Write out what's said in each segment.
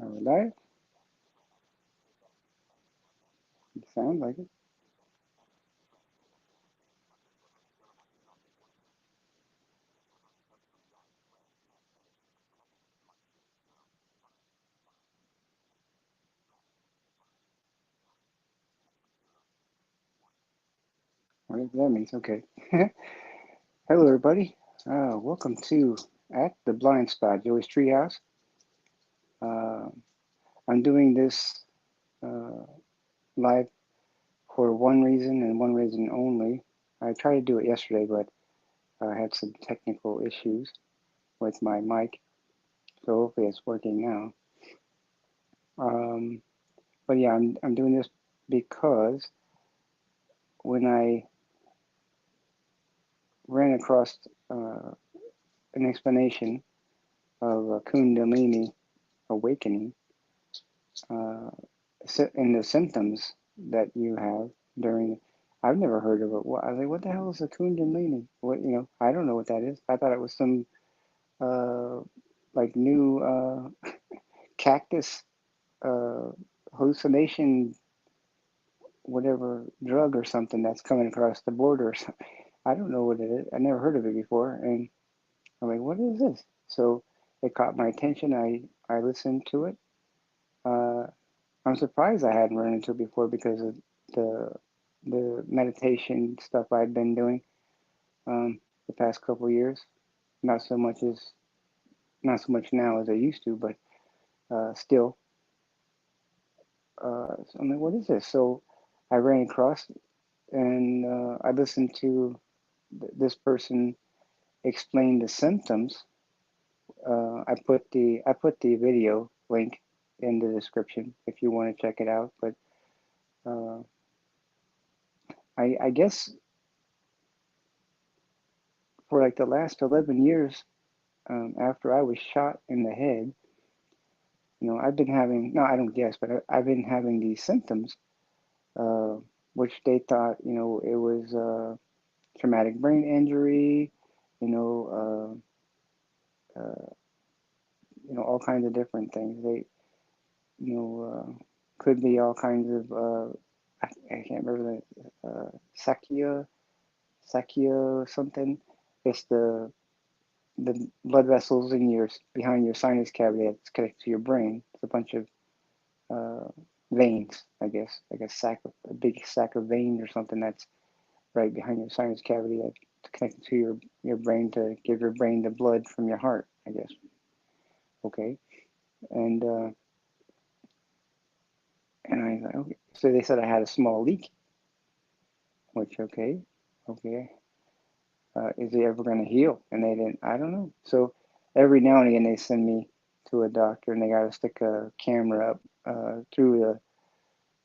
Are we live? It sounds like it. Whatever that means. Okay. Hello, everybody. Welcome to At the Blind Spot, Joey's Treehouse. Uh, I'm doing this uh, live for one reason and one reason only. I tried to do it yesterday, but I had some technical issues with my mic, so hopefully it's working now. Um, but yeah, I'm doing this because when I ran across an explanation of a Kundalini awakening uh, and the symptoms that you have during. I've never heard of it. I was like, what the hell is a Kundalini? What I don't know what that is. I thought it was some uh, like new cactus uh, hallucination, whatever drug or something that's coming across the border. I don't know what it is. I never heard of it before, and I'm like, what is this? So it caught my attention. I listened to it. Uh, I'm surprised I hadn't run into it before because of the the meditation stuff I've been doing the past couple of years. Not so much as not so much now as I used to, but still. So I'm like, what is this? So I ran across and I listened to this person explain the symptoms. I put the video link in the description if you want to check it out. But uh, I guess for like the last 11 years, after I was shot in the head, I've been having, no, I don't guess, but I've been having these symptoms, uh, which they thought, it was traumatic brain injury, you know, all kinds of different things. You know, could be all kinds of, I can't remember the, Sakya something. It's the blood vessels in your behind your sinus cavity that's connected to your brain. It's a bunch of uh, veins, I guess, like a big sack of veins or something that's right behind your sinus cavity that's connected to your brain to give your brain the blood from your heart, I guess. Okay, and and I thought, okay, so they said I had a small leak, which okay, is it ever going to heal? And they didn't. I don't know. So every now and again they send me to a doctor, and they got to stick a camera up through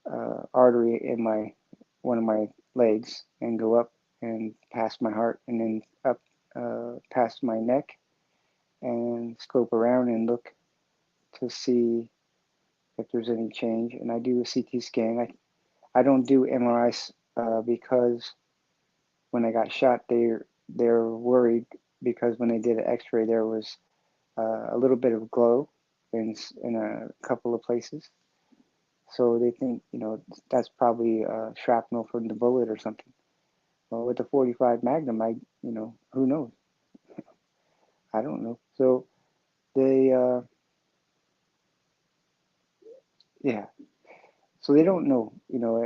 the artery in my one of my legs and go up and past my heart and then up past my neck and scope around and look to see if there's any change. And I do a CT scan. I don't do MRIs because when I got shot, they're worried because when they did an X-ray, there was a little bit of glow in a couple of places. So they think, that's probably shrapnel from the bullet or something. Well, with the 45 Magnum, who knows? I don't know. So they, yeah. So they don't know.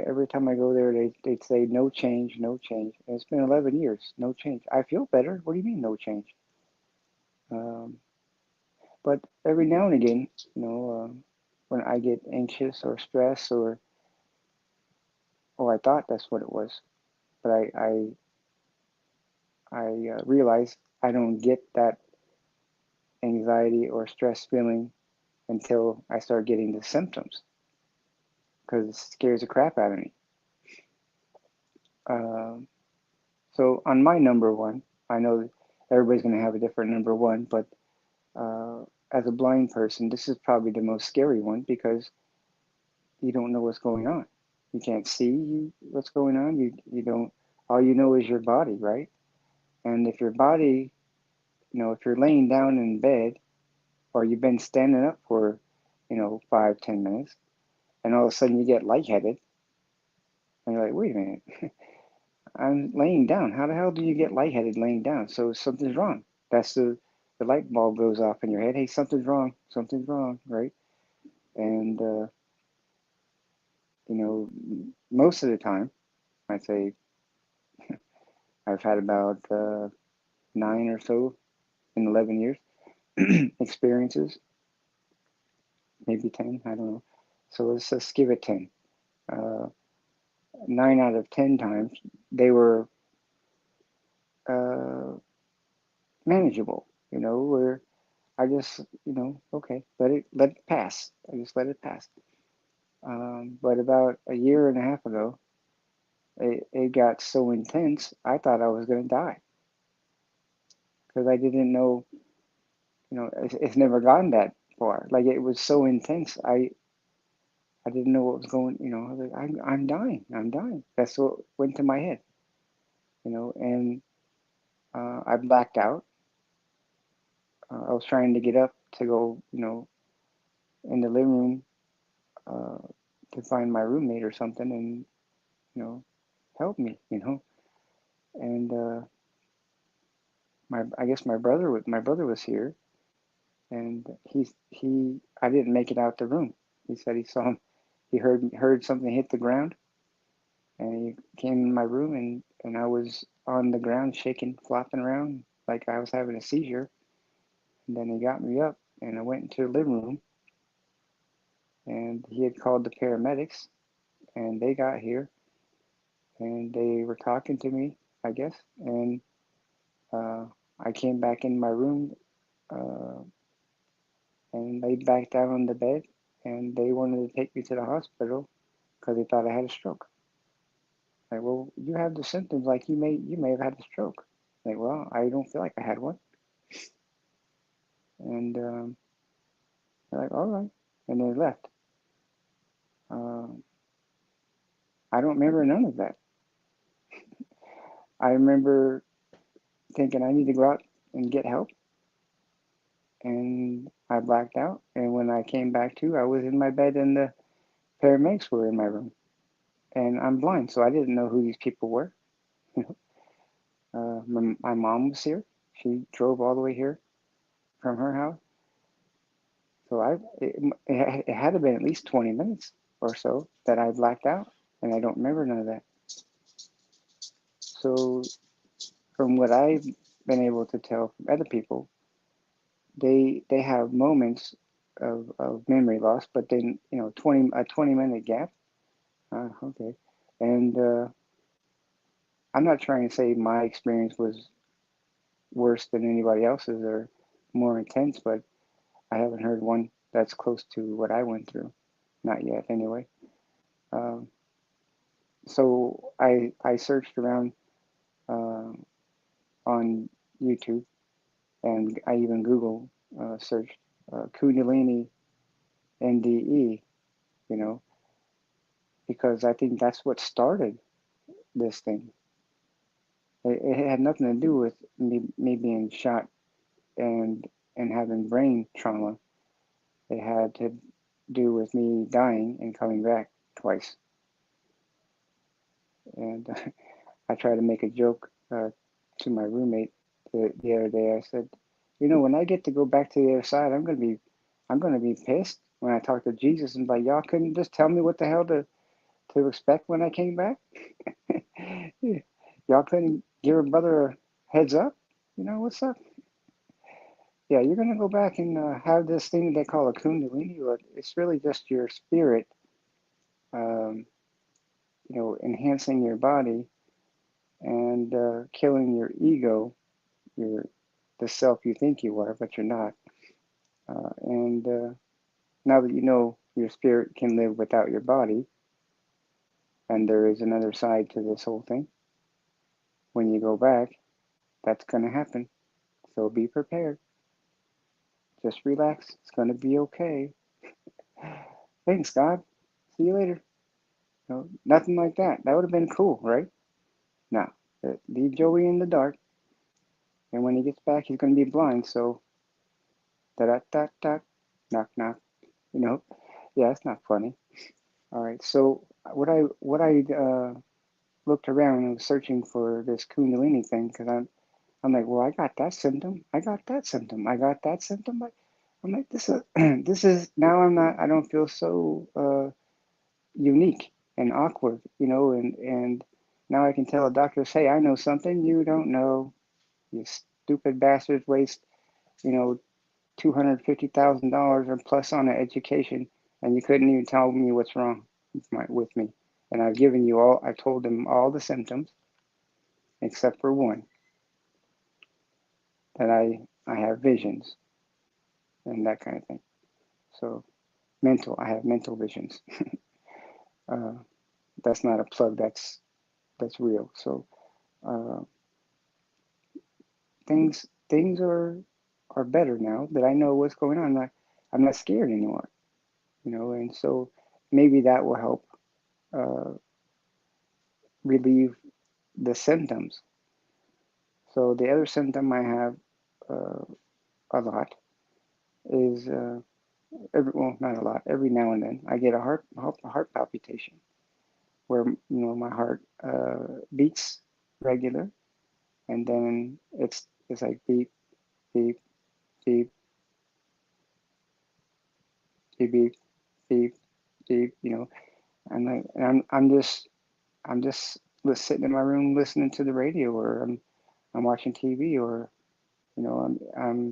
Every time I go there, they'd say no change, no change. And it's been 11 years, no change. I feel better. What do you mean, no change? Um, but every now and again, when I get anxious or stressed or I thought that's what it was, but I realize I don't get that anxiety or stress feeling until I start getting the symptoms because it scares the crap out of me. Um, so on my number one, I know everybody's going to have a different number one, but uh, as a blind person, this is probably the most scary one because you don't know what's going on. You can't see what's going on. You don't. All you know is your body, right? And if your body, if you're laying down in bed or you've been standing up for 5-10 minutes, and all of a sudden you get lightheaded, and you're like, wait a minute, I'm laying down. How the hell do you get lightheaded laying down? So something's wrong. That's the light bulb goes off in your head. Hey, something's wrong, right? And most of the time, I'd say I've had about 9 or so in 11 years experiences, maybe 10, I don't know. So let's just give it 10. 9 out of 10 times, they were uh, manageable, where I just, okay, let it pass. I just let it pass. But about a year and a half ago, it got so intense, I thought I was going to die because I didn't know, it's never gotten that far. Like it was so intense, I didn't know what was going. I was like, I'm dying, I'm dying. That's what went to my head, and I blacked out. I was trying to get up to go, in the living room uh, to find my roommate or something, and help me, and I guess my brother was here, and I didn't make it out the room. He said he saw him, he heard something hit the ground, and he came in my room, and I was on the ground shaking, flopping around like I was having a seizure. And then he got me up, and I went into the living room, and he had called the paramedics, and they got here, and they were talking to me, I guess, and uh, I came back in my room uh, and laid back down on the bed, and they wanted to take me to the hospital because they thought I had a stroke. Like, well, you have the symptoms like you may have had a stroke. Like, well, I don't feel like I had one, and they're like, all right, and they left. Uh, I don't remember none of that. I remember thinking I need to go out and get help, and I blacked out. And when I came back to, I was in my bed, and the paramedics were in my room, and I'm blind, so I didn't know who these people were. My mom was here. She drove all the way here from her house. So it had to have been at least 20 minutes or so that I blacked out, and I don't remember none of that. So from what I've been able to tell from other people, they have moments of memory loss, but then 20-minute gap. Okay, and I'm not trying to say my experience was worse than anybody else's or more intense, but I haven't heard one that's close to what I went through. Not yet, anyway. Um, so I searched around uh, on YouTube, and I even Google searched Kundalini NDE, you know, because I think that's what started this thing. It had nothing to do with me being shot and having brain trauma. It had to do with me dying and coming back twice. And I tried to make a joke to my roommate the other day. I said, when I get to go back to the other side, I'm gonna be pissed when I talk to Jesus and like, y'all couldn't just tell me what the hell to expect when I came back. Y'all couldn't give a brother a heads up. What's up? Yeah, you're gonna go back and have this thing they call a Kundalini, or it's really just your spirit, um, enhancing your body and killing your ego, your the self you think you are, but you're not. And now that you know your spirit can live without your body, and there is another side to this whole thing, when you go back, that's going to happen. So be prepared. Just relax. It's going to be okay. Thanks, God. See you later. Nothing like that. That would have been cool, right? No. Leave Joey in the dark. And when he gets back, he's going to be blind. So, da da da da. Knock, knock. You know, yeah, it's not funny. All right, so what I looked around and was searching for this Kundalini thing because I'm like, well, I got that symptom, I got that symptom, I got that symptom. I'm like, this is this is now I don't feel so unique and awkward, and now I can tell a doctor, hey, I know something you don't know. You stupid bastards waste, you know, $250,000 or plus on an education, and you couldn't even tell me what's wrong with me. And I've given you all, I told them all the symptoms except for one, that I have visions and that kind of thing. So I have mental visions. Uh, that's not a plug. That's real. So uh, things are better now that I know what's going on. I'm not scared anymore. And so maybe that will help uh, relieve the symptoms. So the other symptom I have uh, a lot is well, not a lot. Every now and then I get a heart palpitation where my heart beats regular, and then it's like beep beep beep beep beep beep beep. I'm like, and I'm just sitting in my room listening to the radio, or I'm watching TV, or I'm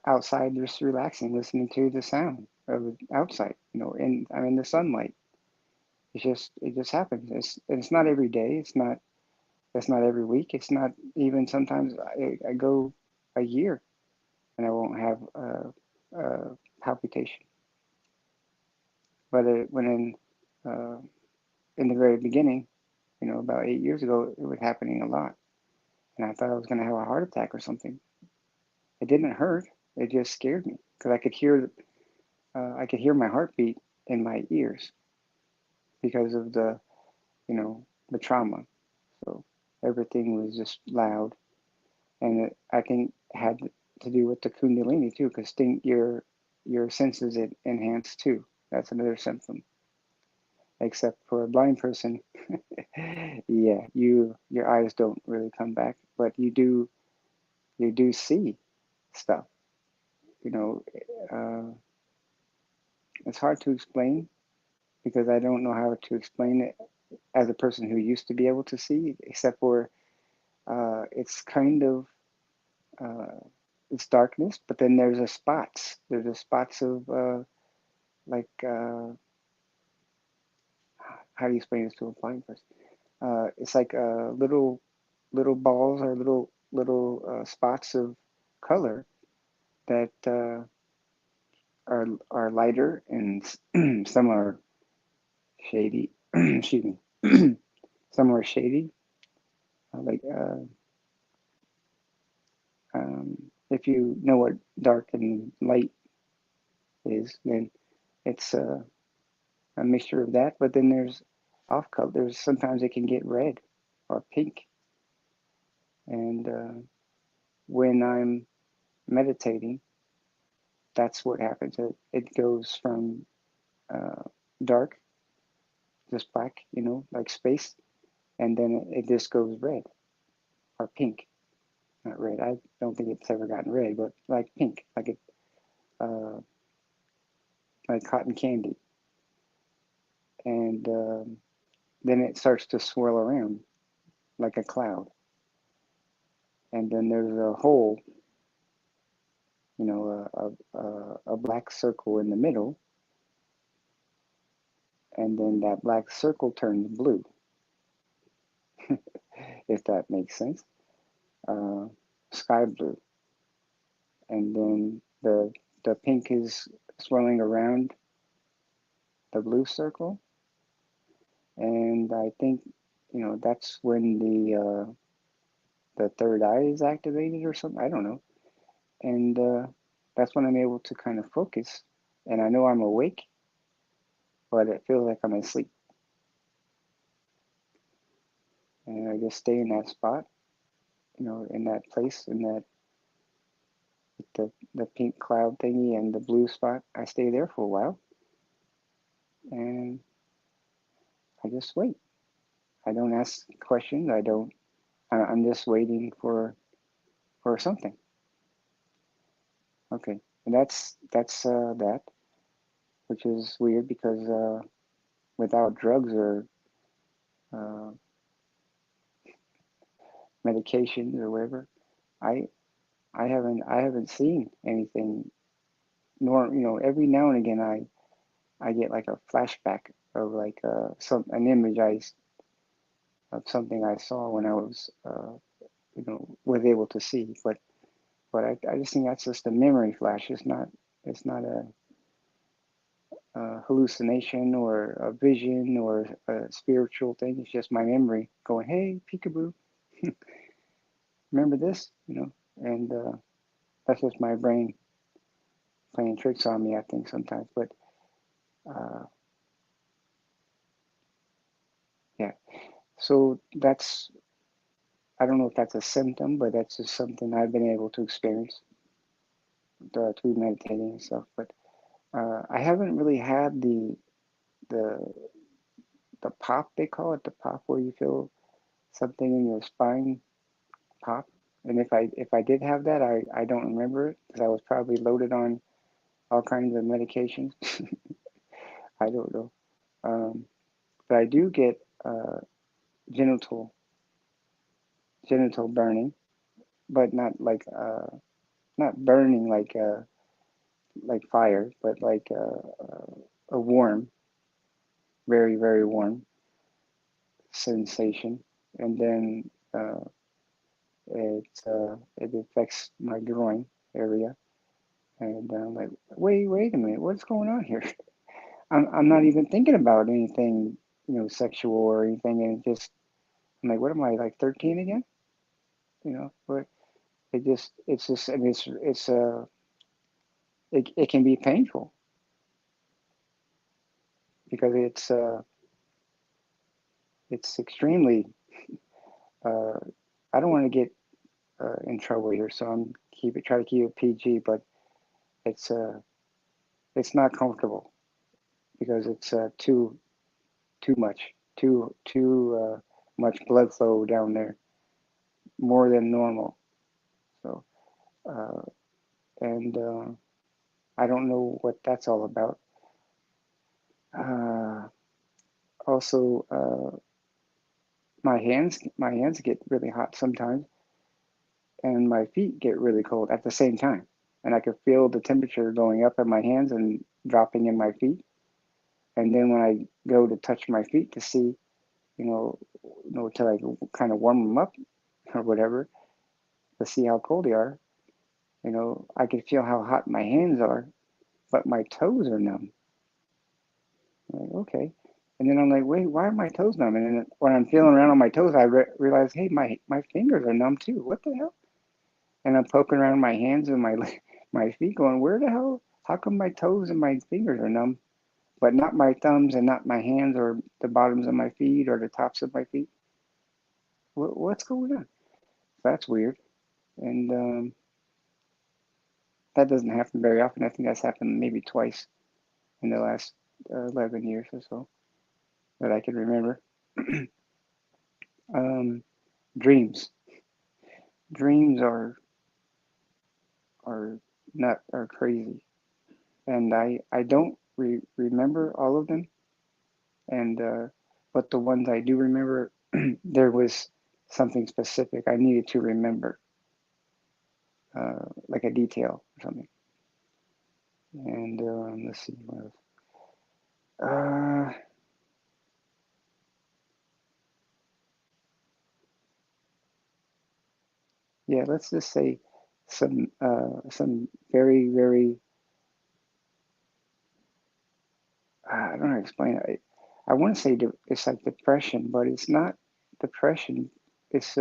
outside just relaxing, listening to the sound of outside, and I'm in the sunlight. It just happens. It's not every day. It's not every week. It's not even sometimes I go a year and I won't have a palpitation. But in the very beginning, about 8 years ago, it was happening a lot, and I thought I was going to have a heart attack or something. It didn't hurt. It just scared me because I could hear my heartbeat in my ears because of the trauma. So everything was just loud, and I think had to do with the Kundalini too, because your senses enhance too. That's another symptom. Except for a blind person, yeah, your eyes don't really come back, but you do see stuff. You know, uh, it's hard to explain because I don't know how to explain it as a person who used to be able to see, except for it's kind of uh, it's darkness, but then there's a spots. There's a spots of like how do you explain this to a blind person? It's like little balls or little spots of color that are lighter and some are shady. Excuse me. Some are shady. Like if you know what dark and light is, then it's a mixture of that. But then there's off color. There's sometimes it can get red or pink, and when I'm meditating, that's what happens. It goes from uh, dark, just black, like space, and then it just goes red or pink. Not red. I don't think it's ever gotten red, but like pink, uh, like cotton candy, and then it starts to swirl around like a cloud, and then there's a hole, a black circle in the middle, and then that black circle turns blue, if that makes sense. Uh, Sky blue, and then the pink is swirling around the blue circle, and I think that's when the third eye is activated or something. I don't know, and that's when I'm able to kind of focus, and I know I'm awake, but it feels like I'm asleep, and I just stay in that spot, in that place, in the pink cloud thingy and the blue spot. I stay there for a while, and I just wait. I don't ask questions. I don't. I'm just waiting for something. Okay, and that's that, which is weird because without drugs or uh, medications or whatever, I I haven't seen anything. Nor every now and again I get like a flashback of like an image of something I saw when I was was able to see. But I just think that's just a memory flash. It's not a hallucination or a vision or a spiritual thing. It's just my memory going, hey, peekaboo, remember this? And that's just my brain playing tricks on me, I think, sometimes. But uh, yeah, so I don't know if that's a symptom, but that's just something I've been able to experience through meditating and stuff. But I haven't really had the the pop, they call it, the pop, where you feel something in your spine pop. And if I did have that, I don't remember it because I was probably loaded on all kinds of medications. I don't know. Um, but I do get genital genital burning, but not burning like fire, but like a warm, very very warm sensation, and then it affects my groin area, and I'm like, wait a minute, what's going on here? I'm not even thinking about anything, sexual or anything, and I'm like, what am I, like 13 again? But it's just, and it can be painful because it's extremely. Uh, I don't want to get in trouble here, so try to keep it PG, but it's uh, it's not comfortable because it's too much, too much blood flow down there, more than normal. So, uh, and I don't know what that's all about. Uh, Also, my hands get really hot sometimes, and my feet get really cold at the same time, and I could feel the temperature going up in my hands and dropping in my feet. And then when I go to touch my feet to see, to like kind of warm them up or whatever, to see how cold they are, I can feel how hot my hands are, but my toes are numb. I'm like, okay. And then I'm like, wait, why are my toes numb? And then when I'm feeling around on my toes, I realize, hey, my fingers are numb too. What the hell? And I'm poking around my hands and my my feet, going, where the hell? How come my toes and my fingers are numb, but not my thumbs and not my hands or the bottoms of my feet or the tops of my feet? What's going on? That's weird. And that doesn't happen very often. I think that's happened maybe twice in the last 11 years or so that I can remember. um, Dreams. Dreams are are crazy, and I don't remember all of them, and but the ones I do remember, there was something specific I needed to remember, like a detail or something. And let's see what else. Uh, yeah, let's just say some very very I don't know how to explain it. I want to say it's like depression, but it's not depression. It's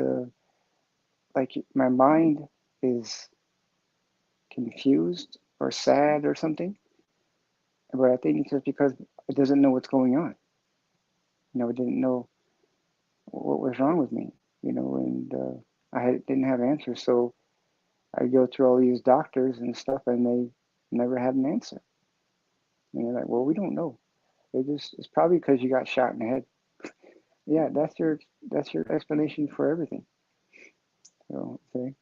like my mind is confused or sad or something. But I think it's just because it doesn't know what's going on. It didn't know what was wrong with me. And didn't have answers. So I go through all these doctors and stuff, and they never had an answer. And they're like, well, we don't know. It's probably because you got shot in the head. Yeah, that's your explanation for everything. So okay,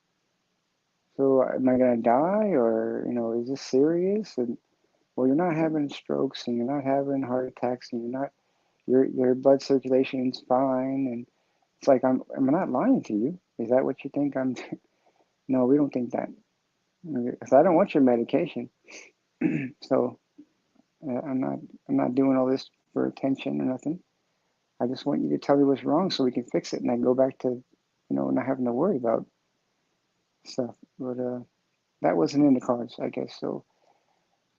so am I gonna die, or is this serious? And well, you're not having strokes, and you're not having heart attacks, and your blood circulation's fine, and it's like I'm not lying to you. Is that what you think I'm? No, we don't think that. Because I don't want your medication. So I'm not doing all this for attention or nothing. I just want you to tell me what's wrong so we can fix it, and I go back to, not having to worry about stuff. But that wasn't in the cards, I guess. So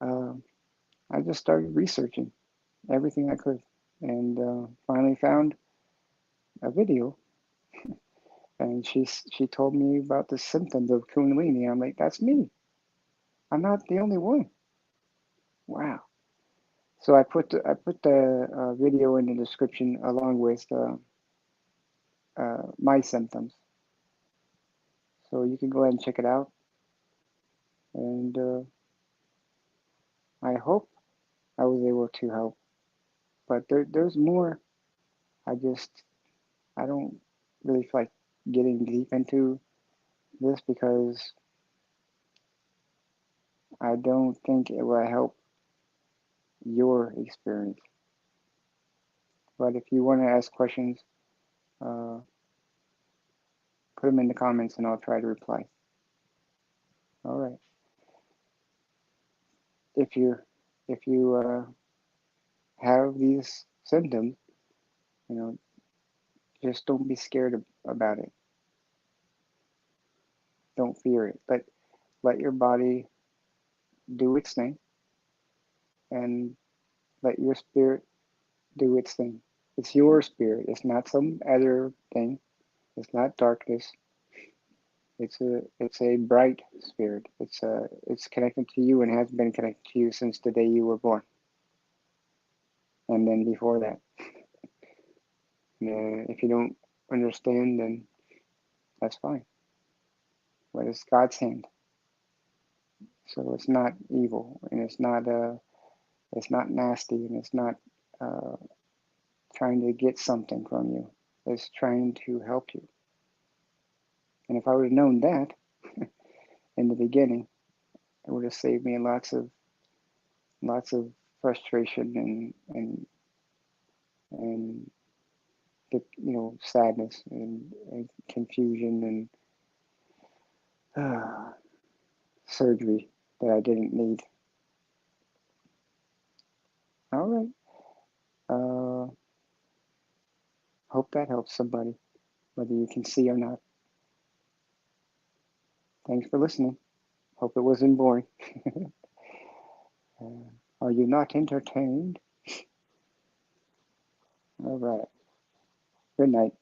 uh, I just started researching everything I could, and finally found a video. And she told me about the symptoms of Kundalini. I'm like, that's me. I'm not the only one. Wow. So I put the video in the description along with my symptoms. So you can go ahead and check it out. And I hope I was able to help. But there's more. I just I don't really feel like getting deep into this because I don't think it will help your experience. But if you want to ask questions, uh, put them in the comments and I'll try to reply. All right. If you have these symptoms, you know, just don't be scared about it. Don't fear it. Let your body do its thing, and let your spirit do its thing. It's your spirit. It's not some other thing. It's not darkness. It's a bright spirit. It's connected to you and has been connected to you since the day you were born, and then before that. If you don't understand, then that's fine. But it's God's hand, so it's not evil, and it's not nasty, and it's not uh, trying to get something from you. It's trying to help you. And if I would have known that in the beginning, it would have saved me lots of frustration and sadness and confusion and surgery that I didn't need. All right. Uh, hope that helps somebody, whether you can see or not. Thanks for listening. Hope it wasn't boring. Are you not entertained? All right. Good night.